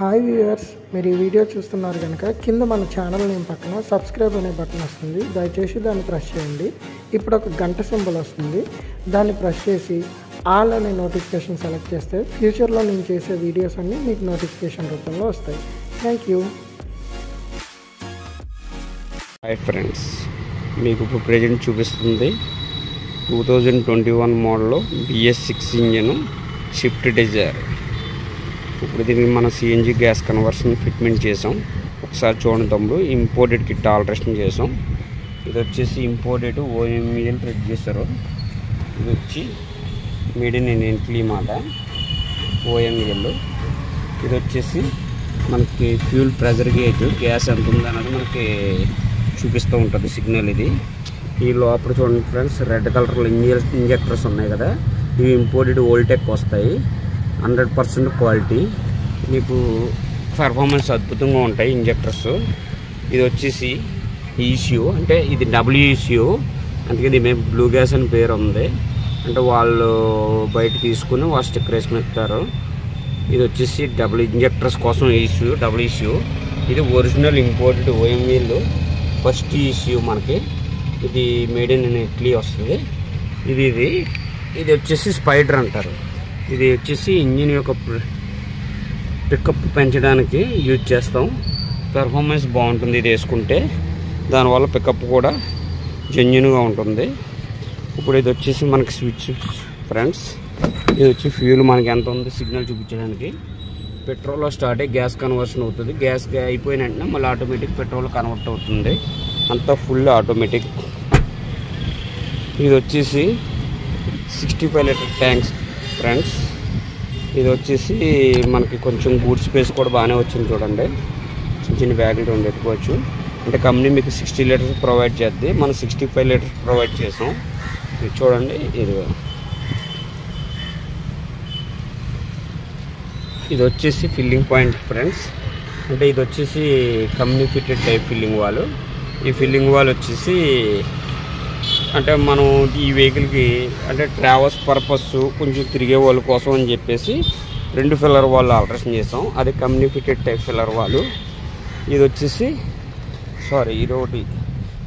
Hi viewers, మీరు ఈ video చూస్తున్నారు కనుక కింద మన ఛానల్ నేమ్ పక్కన సబ్స్క్రైబ్ అనే బటన్ వస్తుంది. దయచేసి దాన్ని ప్రెస్ చేయండి. ఇప్పుడు ఒక గంట సింబల్ వస్తుంది, దాన్ని ప్రెస్ చేసి ఆల్ అనే నోటిఫికేషన్ సెలెక్ట్ చేస్తే ఫ్యూచర్లో నేను చేసే వీడియోస్ అన్నీ మీకు నోటిఫికేషన్ రూపంలో వస్తాయి. Thank you. హాయ్ ఫ్రెండ్స్, మీకు ఇప్పుడు ప్రెజెంట్ చూపిస్తుంది 2021 model BS6 engine Swift Dzire. ఇప్పుడు దీనికి మన CNG గ్యాస్ కన్వర్షన్ ఫిట్మెంట్ చేసాం. ఒకసారి చూడండి తమ్ముడు, ఇంపోర్టెడ్ కిట్ ఆల్టరేషన్ చేసాం. ఇది వచ్చేసి ఇంపోర్టెడ్ OMEL రెడ్ చేశారు. ఇది వచ్చి మేడ్ ఇన్ ఇటలీ మాట OMEL. ఇది వచ్చేసి మనకి ఫ్యూల్ ప్రెజర్ గేజ్, గ్యాస్ ఎంత ఉంది అన్నది మనకి చూపిస్తూ ఉంటుంది సిగ్నల్. ఇది ఈ లోపల చూడండి ఫ్రెండ్స్, రెడ్ కలర్లో ఇంజెక్టర్స్ ఉన్నాయి కదా, ఇవి ఇంపోర్టెడ్ వోల్టెక్ వస్తాయి. 100% క్వాలిటీ, మీకు పర్ఫార్మెన్స్ అద్భుతంగా ఉంటాయి ఇంజెక్టర్స్. ఇది వచ్చేసి ECU, అంటే ఇది WECU, అందుకే దీని బ్లూ గ్యాస్ అని పేరు ఉంది. అంటే వాళ్ళు బయట తీసుకుని వాళ్ళు స్టిక్కర్ వేసుకుని ఇస్తారు. ఇది వచ్చేసి ఇంజెక్టర్స్ కోసం WECU. ఇది original imported OMEL first ECU మనకి. ఇది మేడ్ ఇన్ ఇటలీ వస్తుంది. ఇది వచ్చేసి స్పైడర్ అంటారు. ఇది వచ్చేసి ఇంజిన్ యొక్క పికప్ పెంచడానికి యూజ్ చేస్తాం. పెర్ఫార్మెన్స్ బాగుంటుంది ఇది వేసుకుంటే, దానివల్ల పికప్ కూడా జెన్యున్గా ఉంటుంది. ఇప్పుడు ఇది వచ్చేసి మనకి స్విచ్ ఫ్రెండ్స్. ఇది వచ్చి ఫ్యూల్ మనకి ఎంత ఉంది సిగ్నల్ చూపించడానికి. పెట్రోల్లో స్టార్ట్ అయ్యి గ్యాస్ కన్వర్షన్ అవుతుంది. గ్యాస్ అయిపోయిన వెంటనే మళ్ళీ ఆటోమేటిక్ పెట్రోల్ కన్వర్ట్ అవుతుంది. అంతా ఫుల్ ఆటోమేటిక్. ఇది వచ్చేసి 65 లీటర్ ట్యాంక్స్ ఫ్రెండ్స్. ఇది వచ్చేసి మనకి కొంచెం గూడ్ స్పేస్ కూడా బాగానే వచ్చింది చూడండి. చిన్న చిన్న బ్యాగులు రెండు పెట్టుకోవచ్చు. అంటే కంపెనీ మీకు 60 లీటర్స్ ప్రొవైడ్ చేద్ది, మనం 65 లీటర్స్ ప్రొవైడ్ చేసాం. ఇది చూడండి. ఇది వచ్చేసి ఫిల్లింగ్ పాయింట్ ఫ్రెండ్స్. అంటే ఇది వచ్చేసి company fitted type filling wall. ఈ ఫిల్లింగ్ వాల్ వచ్చేసి అంటే మనం ఈ వెహికల్కి అంటే ట్రావెల్స్ పర్పస్ కొంచెం తిరిగే వాళ్ళ కోసం అని చెప్పేసి 2 ఫిల్లర్ వాళ్ళు ఆల్టరేషన్ చేసాం. అది కంపెనీ ఫిటెడ్ టైప్ ఫిల్లర్ వాళ్ళు. ఇది వచ్చేసి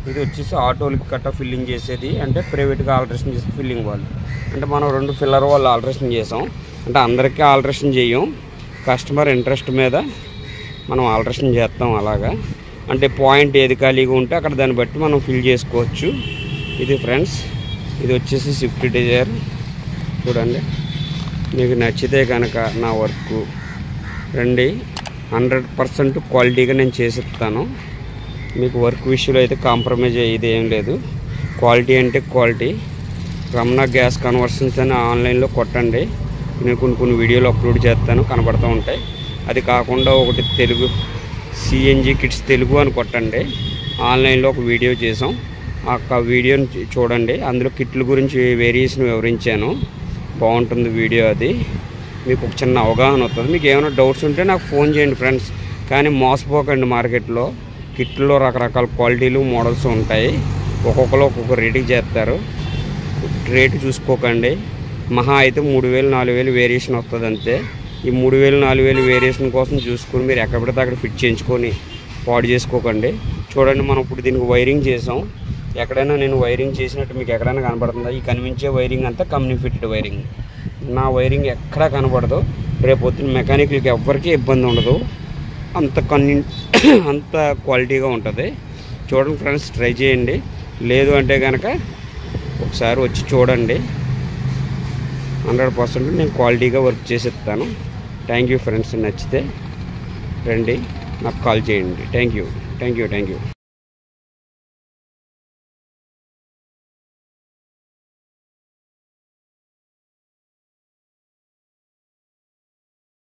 ఇది వచ్చేసి ఆటోలకి కట్ట ఫిల్లింగ్ చేసేది, అంటే ప్రైవేట్గా ఆల్టరేషన్ చేసే ఫిల్లింగ్ వాళ్ళు. అంటే మనం 2 ఫిల్లర్ వాళ్ళు ఆల్టరేషన్ చేసాం. అంటే అందరికీ ఆల్టరేషన్ చేయం, కస్టమర్ ఇంట్రెస్ట్ మీద మనం ఆల్టరేషన్ చేస్తాం. అలాగా అంటే పాయింట్ ఏది ఖాళీగా ఉంటే అక్కడ దాన్ని బట్టి మనం ఫిల్ చేసుకోవచ్చు. ఇది ఫ్రెండ్స్, ఇది వచ్చేసి స్విఫ్ట్ డిజైర్. చూడండి, మీకు నచ్చితే కనుక నా వర్క్ రండి, 100% క్వాలిటీగా నేను చేసిస్తాను. మీకు వర్క్ విషయంలో అయితే కాంప్రమైజ్ అయ్యేది ఏం లేదు. క్వాలిటీ అంటే క్వాలిటీ. రమణ గ్యాస్ కన్వర్షన్స్ అని ఆన్లైన్లో కొట్టండి, నేను కొన్ని వీడియోలు అప్లోడ్ చేస్తాను, కనబడుతూ ఉంటాయి. అది కాకుండా ఒకటి తెలుగు CNG కిట్స్ తెలుగు అని కొట్టండి, ఆన్లైన్లో ఒక వీడియో చేసాం. ఆ వీడియోని చూడండి, అందులో కిట్ల గురించి వేరియేషన్ వివరించాను. బాగుంటుంది వీడియో. అది మీకు ఒక చిన్న అవగాహన అవుతుంది. మీకు ఏమైనా డౌట్స్ ఉంటే నాకు ఫోన్ చేయండి ఫ్రెండ్స్. కానీ మోసపోకండి, మార్కెట్లో కిట్లో రకరకాల క్వాలిటీలు మోడల్స్ ఉంటాయి. ఒక్కొక్కరు ఒక్కొక్క రేటుకి చేస్తారు. రేటు చూసుకోకండి. మహా అయితే 3000 4000 వేరియేషన్ వస్తుంది అంతే. ఈ 3000 4000 వేరియేషన్ కోసం చూసుకొని మీరు ఎక్కడ పడితే అక్కడ ఫిట్ చేయించుకొని పాడు చేసుకోకండి. చూడండి, మనం ఇప్పుడు దీనికి వైరింగ్ చేసాం. ఎక్కడైనా నేను వైరింగ్ చేసినట్టు మీకు ఎక్కడైనా కనబడుతుందా? ఈ కనిపించే వైరింగ్ అంతా కంపెనీ ఫిటెడ్ వైరింగ్. నా వైరింగ్ ఎక్కడా కనబడదు. రేపు పొద్దున్న మెకానిక్లకి ఎవ్వరికీ ఇబ్బంది ఉండదు. అంత క్వాలిటీగా ఉంటుంది. చూడండి ఫ్రెండ్స్, ట్రై చేయండి. లేదు అంటే కనుక ఒకసారి వచ్చి చూడండి. 100% నేను క్వాలిటీగా వర్క్ చేసి ఇస్తాను. Thank you friends. నచ్చితే రండి, నాకు కాల్ చేయండి. Thank you.